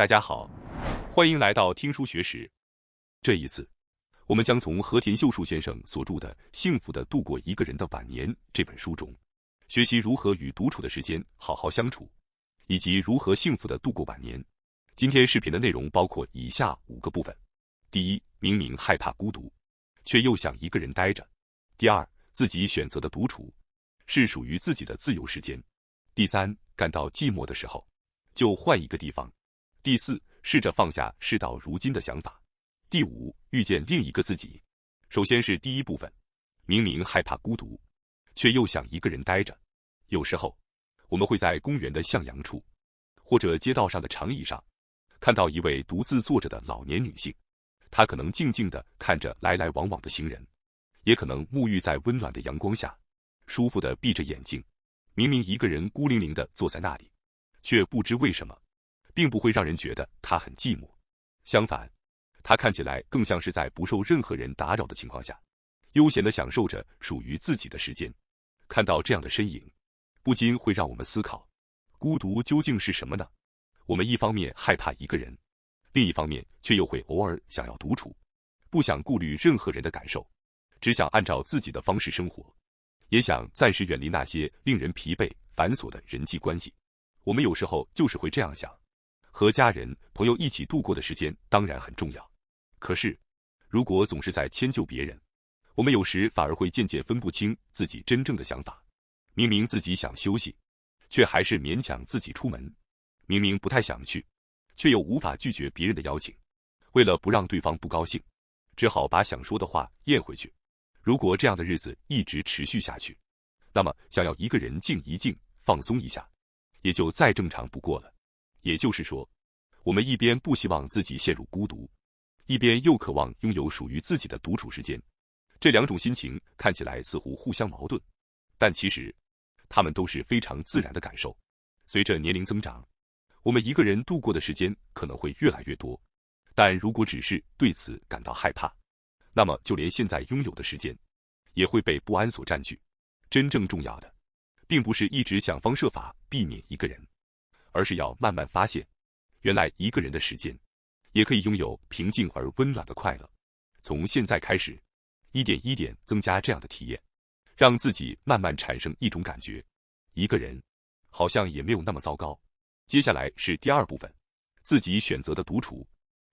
大家好，欢迎来到听书学史。这一次，我们将从和田秀树先生所著的《幸福地度过一个人的晚年》这本书中，学习如何与独处的时间好好相处，以及如何幸福地度过晚年。今天视频的内容包括以下5个部分：第一，明明害怕孤独，却又想一个人待着；第二，自己选择的独处是属于自己的自由时间；第三，感到寂寞的时候，就换一个地方；第四，试着放下事到如今的想法；第五，遇见另一个自己。首先是第一部分，明明害怕孤独，却又想一个人待着。有时候，我们会在公园的向阳处，或者街道上的长椅上，看到一位独自坐着的老年女性。她可能静静地看着来来往往的行人，也可能沐浴在温暖的阳光下，舒服地闭着眼睛。明明一个人孤零零地坐在那里，却不知为什么，并不会让人觉得他很寂寞。相反，他看起来更像是在不受任何人打扰的情况下，悠闲地享受着属于自己的时间。看到这样的身影，不禁会让我们思考，孤独究竟是什么呢？我们一方面害怕一个人，另一方面却又会偶尔想要独处，不想顾虑任何人的感受，只想按照自己的方式生活，也想暂时远离那些令人疲惫繁琐的人际关系。我们有时候就是会这样想，和家人朋友一起度过的时间当然很重要，可是如果总是在迁就别人，我们有时反而会渐渐分不清自己真正的想法。明明自己想休息，却还是勉强自己出门；明明不太想去，却又无法拒绝别人的邀请。为了不让对方不高兴，只好把想说的话咽回去。如果这样的日子一直持续下去，那么想要一个人静一静，放松一下，也就再正常不过了。也就是说，我们一边不希望自己陷入孤独，一边又渴望拥有属于自己的独处时间。这两种心情看起来似乎互相矛盾，但其实他们都是非常自然的感受。随着年龄增长，我们一个人度过的时间可能会越来越多，但如果只是对此感到害怕，那么就连现在拥有的时间也会被不安所占据。真正重要的，并不是一直想方设法避免一个人，而是要慢慢发现，原来一个人的时间也可以拥有平静而温暖的快乐。从现在开始，一点一点增加这样的体验，让自己慢慢产生一种感觉，一个人好像也没有那么糟糕。接下来是第二部分，自己选择的独处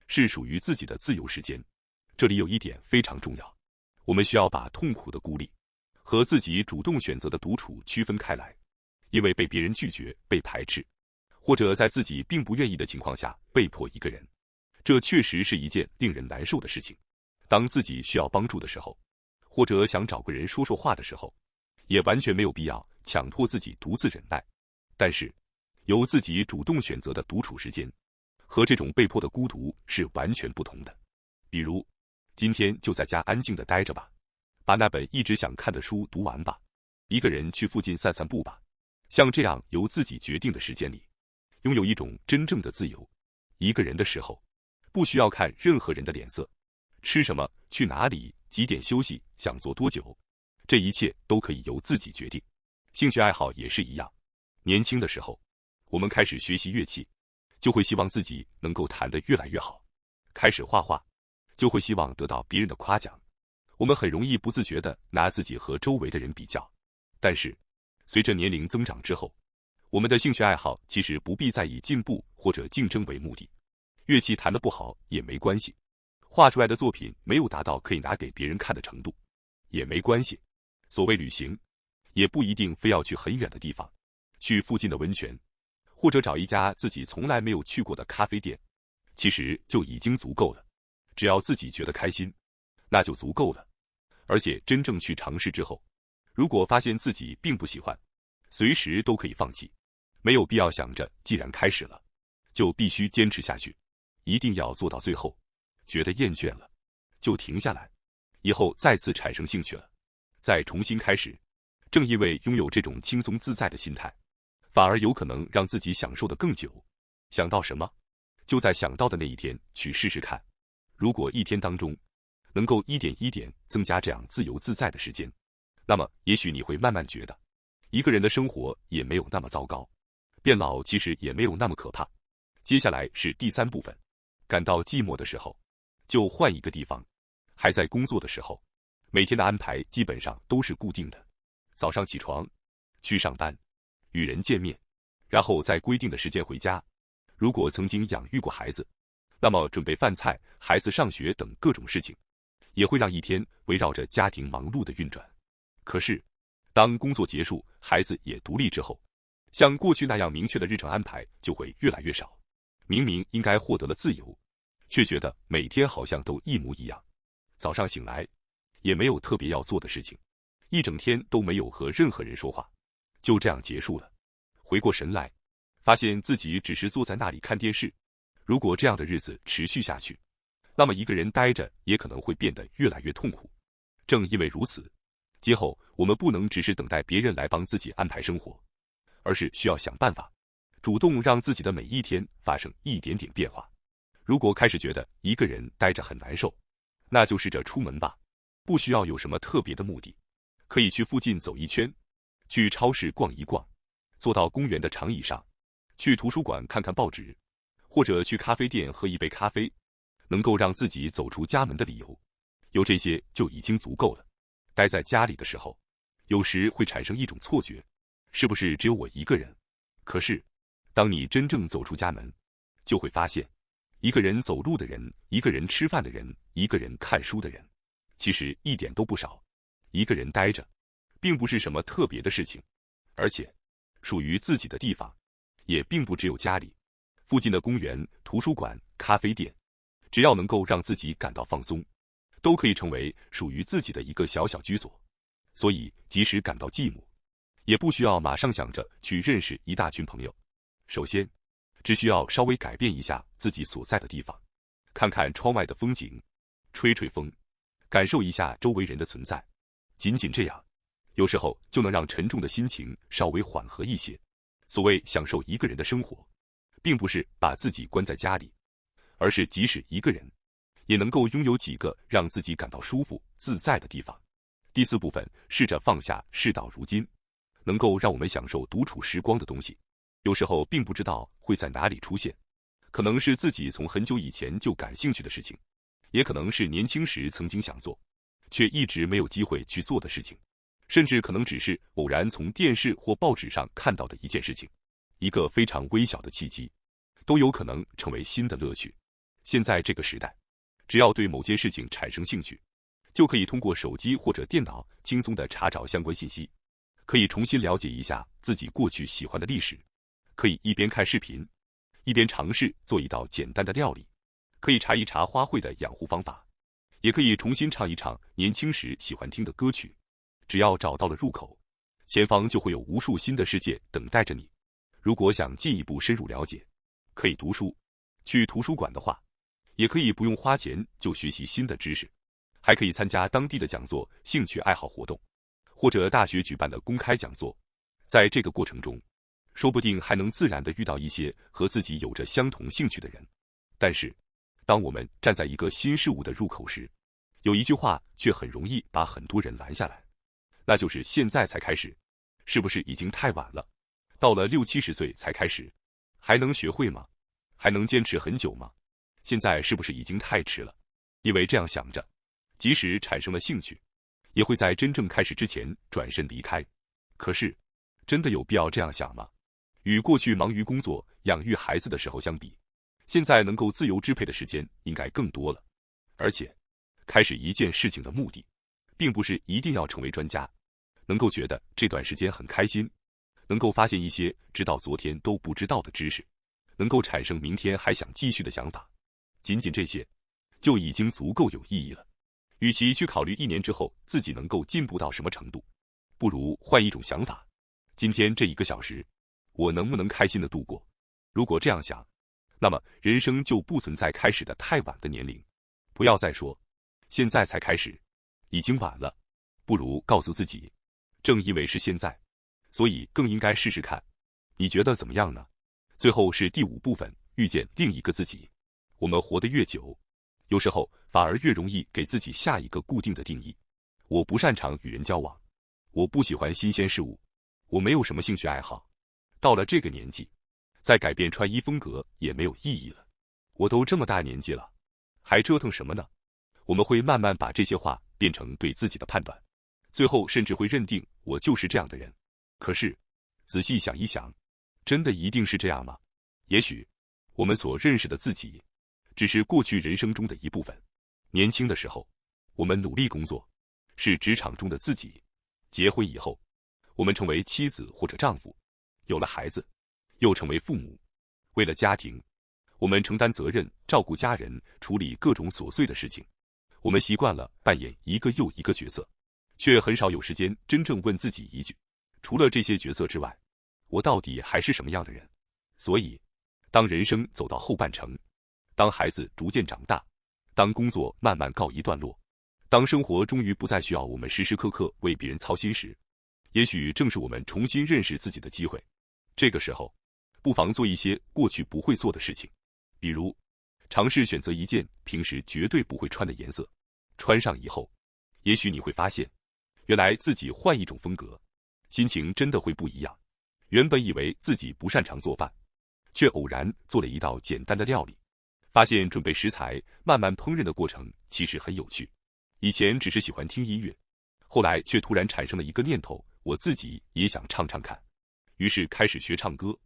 是属于自己的自由时间。这里有一点非常重要，我们需要把痛苦的孤立和自己主动选择的独处区分开来。因为被别人拒绝、被排斥，或者在自己并不愿意的情况下被迫一个人，这确实是一件令人难受的事情。当自己需要帮助的时候，或者想找个人说说话的时候，也完全没有必要强迫自己独自忍耐。但是由自己主动选择的独处时间和这种被迫的孤独是完全不同的。比如今天就在家安静地待着吧，把那本一直想看的书读完吧，一个人去附近散散步吧。像这样由自己决定的时间里，拥有一种真正的自由。一个人的时候，不需要看任何人的脸色，吃什么，去哪里，几点休息，想做多久，这一切都可以由自己决定。兴趣爱好也是一样。年轻的时候，我们开始学习乐器，就会希望自己能够弹得越来越好；开始画画，就会希望得到别人的夸奖。我们很容易不自觉地拿自己和周围的人比较。但是随着年龄增长之后，我们的兴趣爱好其实不必再以进步或者竞争为目的。乐器弹得不好也没关系，画出来的作品没有达到可以拿给别人看的程度也没关系。所谓旅行，也不一定非要去很远的地方，去附近的温泉，或者找一家自己从来没有去过的咖啡店，其实就已经足够了。只要自己觉得开心，那就足够了。而且真正去尝试之后，如果发现自己并不喜欢，随时都可以放弃，没有必要想着既然开始了，就必须坚持下去，一定要做到最后。觉得厌倦了，就停下来，以后再次产生兴趣了，再重新开始。正因为拥有这种轻松自在的心态，反而有可能让自己享受得更久。想到什么，就在想到的那一天去试试看。如果一天当中能够一点一点增加这样自由自在的时间，那么也许你会慢慢觉得，一个人的生活也没有那么糟糕，变老其实也没有那么可怕。接下来是第3部分，感到寂寞的时候，就换一个地方。还在工作的时候，每天的安排基本上都是固定的，早上起床，去上班，与人见面，然后在规定的时间回家。如果曾经养育过孩子，那么准备饭菜、孩子上学等各种事情，也会让一天围绕着家庭忙碌的运转。可是，当工作结束，孩子也独立之后，像过去那样明确的日程安排就会越来越少。明明应该获得了自由，却觉得每天好像都一模一样。早上醒来，也没有特别要做的事情，一整天都没有和任何人说话，就这样结束了。回过神来，发现自己只是坐在那里看电视。如果这样的日子持续下去，那么一个人待着也可能会变得越来越痛苦。正因为如此，今后我们不能只是等待别人来帮自己安排生活，而是需要想办法，主动让自己的每一天发生一点点变化。如果开始觉得一个人待着很难受，那就试着出门吧，不需要有什么特别的目的，可以去附近走一圈，去超市逛一逛，坐到公园的长椅上，去图书馆看看报纸，或者去咖啡店喝一杯咖啡。能够让自己走出家门的理由，有这些就已经足够了。待在家里的时候，有时会产生一种错觉，是不是只有我一个人？可是，当你真正走出家门，就会发现，一个人走路的人，一个人吃饭的人，一个人看书的人，其实一点都不少。一个人待着，并不是什么特别的事情，而且，属于自己的地方，也并不只有家里、附近的公园、图书馆、咖啡店。只要能够让自己感到放松，都可以成为属于自己的一个小小居所。所以，即使感到寂寞，也不需要马上想着去认识一大群朋友。首先，只需要稍微改变一下自己所在的地方，看看窗外的风景，吹吹风，感受一下周围人的存在。仅仅这样，有时候就能让沉重的心情稍微缓和一些。所谓享受一个人的生活，并不是把自己关在家里，而是即使一个人，也能够拥有几个让自己感到舒服自在的地方。第4部分，试着放下事到如今能够让我们享受独处时光的东西，有时候并不知道会在哪里出现，可能是自己从很久以前就感兴趣的事情，也可能是年轻时曾经想做，却一直没有机会去做的事情，甚至可能只是偶然从电视或报纸上看到的一件事情，一个非常微小的契机，都有可能成为新的乐趣。现在这个时代，只要对某件事情产生兴趣，就可以通过手机或者电脑轻松地查找相关信息，可以重新了解一下自己过去喜欢的历史，可以一边看视频，一边尝试做一道简单的料理，可以查一查花卉的养护方法，也可以重新唱一唱年轻时喜欢听的歌曲。只要找到了入口，前方就会有无数新的世界等待着你。如果想进一步深入了解，可以读书，去图书馆的话，也可以不用花钱就学习新的知识，还可以参加当地的讲座、兴趣爱好活动，或者大学举办的公开讲座。在这个过程中，说不定还能自然地遇到一些和自己有着相同兴趣的人。但是，当我们站在一个新事物的入口时，有一句话却很容易把很多人拦下来，那就是现在才开始，是不是已经太晚了？到了60、70岁才开始，还能学会吗？还能坚持很久吗？现在是不是已经太迟了？因为这样想着，即使产生了兴趣，也会在真正开始之前转身离开。可是，真的有必要这样想吗？与过去忙于工作、养育孩子的时候相比，现在能够自由支配的时间应该更多了。而且，开始一件事情的目的，并不是一定要成为专家，能够觉得这段时间很开心，能够发现一些直到昨天都不知道的知识，能够产生明天还想继续的想法，仅仅这些，就已经足够有意义了。与其去考虑1年之后自己能够进步到什么程度，不如换一种想法。今天这1个小时，我能不能开心的度过？如果这样想，那么人生就不存在开始的太晚的年龄。不要再说现在才开始，已经晚了。不如告诉自己，正因为是现在，所以更应该试试看。你觉得怎么样呢？最后是第5部分，遇见另一个自己。我们活得越久，有时候反而越容易给自己下一个固定的定义。我不擅长与人交往，我不喜欢新鲜事物，我没有什么兴趣爱好。到了这个年纪，再改变穿衣风格也没有意义了。我都这么大年纪了，还折腾什么呢？我们会慢慢把这些话变成对自己的判断，最后甚至会认定我就是这样的人。可是，仔细想一想，真的一定是这样吗？也许，我们所认识的自己，只是过去人生中的一部分。年轻的时候，我们努力工作，是职场中的自己；结婚以后，我们成为妻子或者丈夫，有了孩子，又成为父母。为了家庭，我们承担责任，照顾家人，处理各种琐碎的事情。我们习惯了扮演一个又一个角色，却很少有时间真正问自己一句：除了这些角色之外，我到底还是什么样的人？所以，当人生走到后半程，当孩子逐渐长大，当工作慢慢告一段落，当生活终于不再需要我们时时刻刻为别人操心时，也许正是我们重新认识自己的机会。这个时候，不妨做一些过去不会做的事情，比如尝试选择一件平时绝对不会穿的颜色，穿上以后，也许你会发现，原来自己换一种风格，心情真的会不一样。原本以为自己不擅长做饭，却偶然做了一道简单的料理，发现准备食材、慢慢烹饪的过程其实很有趣。以前只是喜欢听音乐，后来却突然产生了一个念头，我自己也想唱唱看，于是开始学唱歌，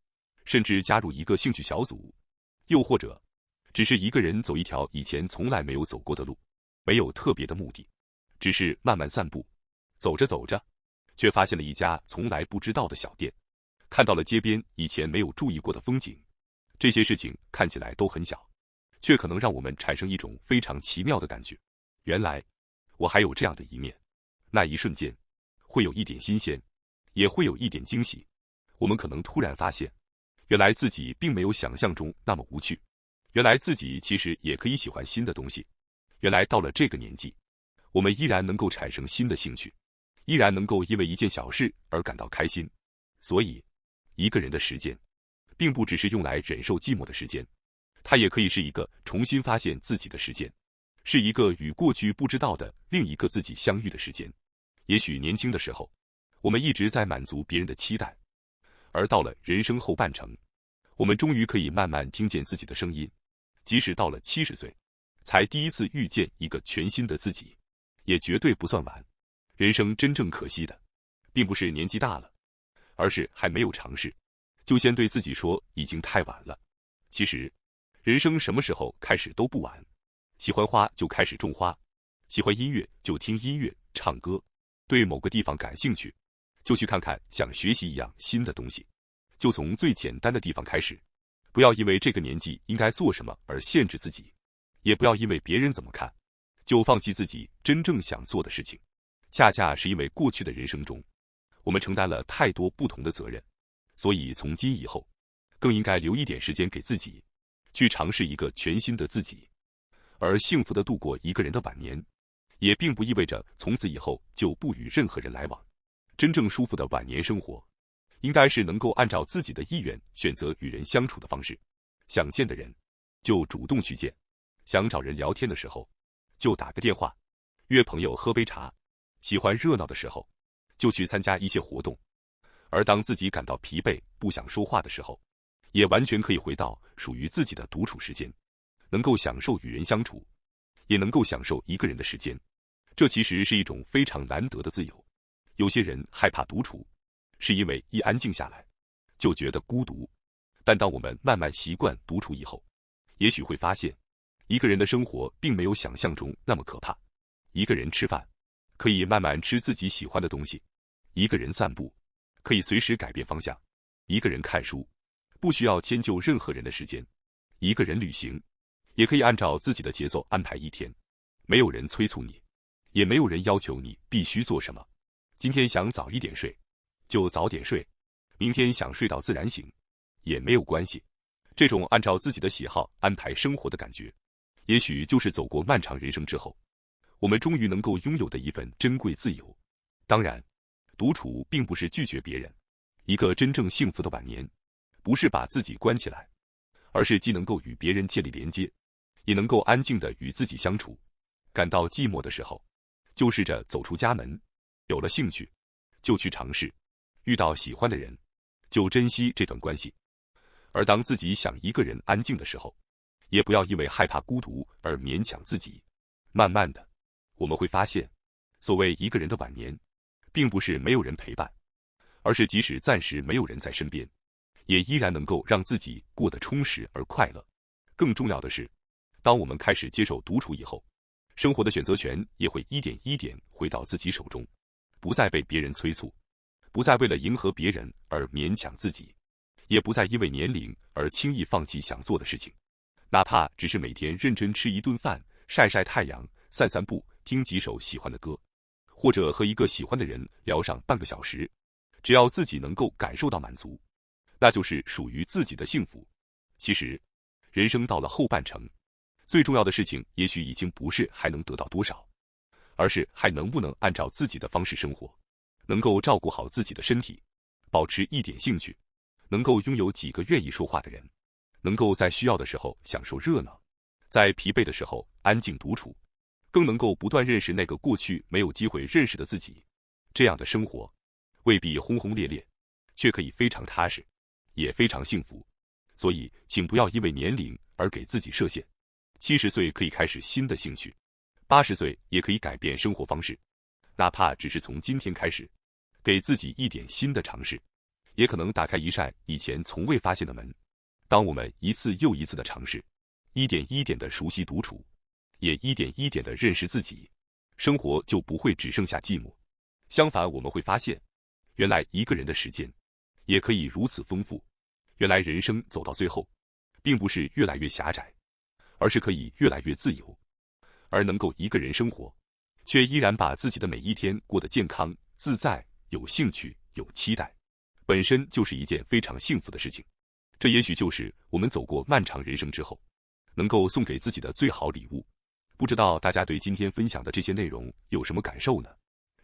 甚至加入一个兴趣小组，又或者只是一个人走一条以前从来没有走过的路，没有特别的目的，只是慢慢散步。走着走着，却发现了一家从来不知道的小店，看到了街边以前没有注意过的风景。这些事情看起来都很小，却可能让我们产生一种非常奇妙的感觉。原来，我还有这样的一面。那一瞬间，会有一点新鲜，也会有一点惊喜。我们可能突然发现，原来自己并没有想象中那么无趣。原来自己其实也可以喜欢新的东西。原来到了这个年纪，我们依然能够产生新的兴趣，依然能够因为一件小事而感到开心。所以，一个人的时间，并不只是用来忍受寂寞的时间，它也可以是一个重新发现自己的时间，是一个与过去不知道的另一个自己相遇的时间。也许年轻的时候，我们一直在满足别人的期待，而到了人生后半程，我们终于可以慢慢听见自己的声音。即使到了70岁，才第一次遇见一个全新的自己，也绝对不算晚。人生真正可惜的，并不是年纪大了，而是还没有尝试，就先对自己说已经太晚了。其实，人生什么时候开始都不晚。喜欢花就开始种花，喜欢音乐就听音乐、唱歌，对某个地方感兴趣，就去看看像学习一样新的东西，就从最简单的地方开始。不要因为这个年纪应该做什么而限制自己，也不要因为别人怎么看，就放弃自己真正想做的事情。恰恰是因为过去的人生中，我们承担了太多不同的责任，所以从今以后，更应该留一点时间给自己，去尝试一个全新的自己。而幸福地度过一个人的晚年，也并不意味着从此以后就不与任何人来往。真正舒服的晚年生活，应该是能够按照自己的意愿选择与人相处的方式。想见的人，就主动去见；想找人聊天的时候，就打个电话，约朋友喝杯茶；喜欢热闹的时候，就去参加一些活动。而当自己感到疲惫、不想说话的时候，也完全可以回到属于自己的独处时间，能够享受与人相处，也能够享受一个人的时间。这其实是一种非常难得的自由。有些人害怕独处，是因为一安静下来，就觉得孤独。但当我们慢慢习惯独处以后，也许会发现，一个人的生活并没有想象中那么可怕。一个人吃饭，可以慢慢吃自己喜欢的东西；一个人散步，可以随时改变方向；一个人看书，不需要迁就任何人的时间；一个人旅行，也可以按照自己的节奏安排一天。没有人催促你，也没有人要求你必须做什么。今天想早一点睡，就早点睡；明天想睡到自然醒，也没有关系。这种按照自己的喜好安排生活的感觉，也许就是走过漫长人生之后，我们终于能够拥有的一份珍贵自由。当然，独处并不是拒绝别人。一个真正幸福的晚年，不是把自己关起来，而是既能够与别人建立连接，也能够安静地与自己相处。感到寂寞的时候，就试着走出家门；有了兴趣，就去尝试；遇到喜欢的人，就珍惜这段关系。而当自己想一个人安静的时候，也不要因为害怕孤独而勉强自己。慢慢的，我们会发现，所谓一个人的晚年，并不是没有人陪伴，而是即使暂时没有人在身边，也依然能够让自己过得充实而快乐。更重要的是，当我们开始接受独处以后，生活的选择权也会一点一点回到自己手中，不再被别人催促，不再为了迎合别人而勉强自己，也不再因为年龄而轻易放弃想做的事情。哪怕只是每天认真吃一顿饭，晒晒太阳，散散步，听几首喜欢的歌，或者和一个喜欢的人聊上半个小时，只要自己能够感受到满足，那就是属于自己的幸福。其实，人生到了后半程，最重要的事情也许已经不是还能得到多少，而是还能不能按照自己的方式生活，能够照顾好自己的身体，保持一点兴趣，能够拥有几个愿意说话的人，能够在需要的时候享受热闹，在疲惫的时候安静独处，更能够不断认识那个过去没有机会认识的自己。这样的生活未必轰轰烈烈，却可以非常踏实，也非常幸福。所以请不要因为年龄而给自己设限。70岁可以开始新的兴趣，80岁也可以改变生活方式，哪怕只是从今天开始，给自己一点新的尝试，也可能打开一扇以前从未发现的门。当我们一次又一次的尝试，一点一点的熟悉独处，也一点一点的认识自己，生活就不会只剩下寂寞。相反，我们会发现，原来一个人的时间也可以如此丰富。原来人生走到最后，并不是越来越狭窄，而是可以越来越自由。而能够一个人生活，却依然把自己的每一天过得健康、自在、有兴趣、有期待，本身就是一件非常幸福的事情。这也许就是我们走过漫长人生之后，能够送给自己的最好礼物。不知道大家对今天分享的这些内容有什么感受呢？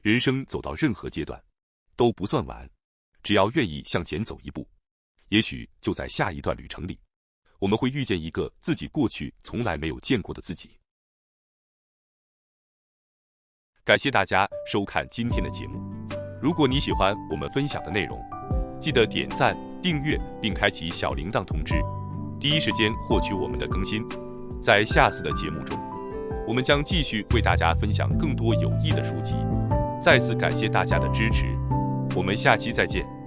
人生走到任何阶段都不算晚，只要愿意向前走一步，也许就在下一段旅程里，我们会遇见一个自己过去从来没有见过的自己。感谢大家收看今天的节目。如果你喜欢我们分享的内容，记得点赞、订阅并开启小铃铛通知，第一时间获取我们的更新。在下次的节目中，我们将继续为大家分享更多有益的书籍。再次感谢大家的支持，我们下期再见。